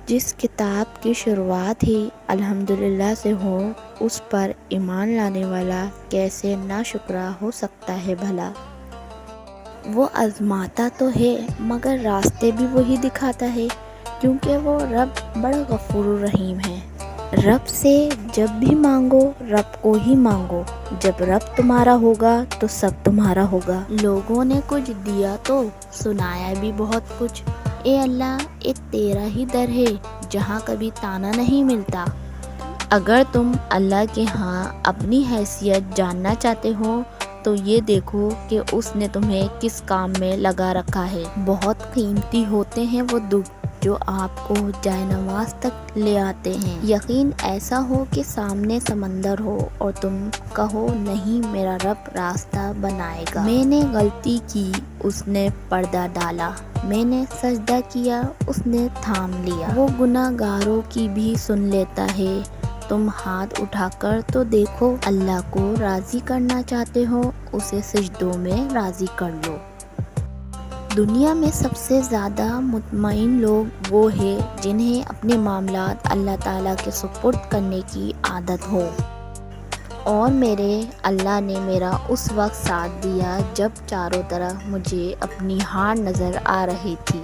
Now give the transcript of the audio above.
جس کتاب کی شروعات ہی الحمدللہ سے ہو، اس پر ایمان لانے والا کیسے ناشکرا ہو سکتا ہے بھلا۔ وہ آزماتا تو ہے مگر راستے بھی وہی دکھاتا ہے، کیونکہ وہ رب بڑا غفور الرحیم ہے۔ رب سے جب بھی مانگو رب کو ہی مانگو، جب رب تمہارا ہوگا تو سب تمہارا ہوگا۔ لوگوں نے کچھ دیا تو سنایا بھی بہت کچھ، اے اللہ ایک تیرا ہی در ہے جہاں کبھی تانا نہیں ملتا۔ اگر تم اللہ کے ہاں اپنی حیثیت جاننا چاہتے ہو تو یہ دیکھو کہ اس نے تمہیں کس کام میں لگا رکھا ہے۔ بہت قیمتی ہوتے ہیں وہ دکھ جو آپ کو جائے نماز تک لے آتے ہیں۔ یقین ایسا ہو کہ سامنے سمندر ہو اور تم کہو نہیں میرا رب راستہ بنائے گا۔ میں نے غلطی کی اس نے پردہ ڈالا، میں نے سجدہ کیا اس نے تھام لیا۔ وہ گناہ گاروں کی بھی سن لیتا ہے۔ تم ہاتھ اٹھا کر تو دیکھو، اللہ کو راضی کرنا چاہتے ہو اسے سجدوں میں راضی کر لو۔ دنیا میں سب سے زیادہ مطمئن لوگ وہ ہیں جنہیں اپنے معاملات اللہ تعالیٰ کے سپرد کرنے کی عادت ہو۔ اور میرے اللہ نے میرا اس وقت ساتھ دیا جب چاروں طرف مجھے اپنی ہار نظر آ رہی تھی۔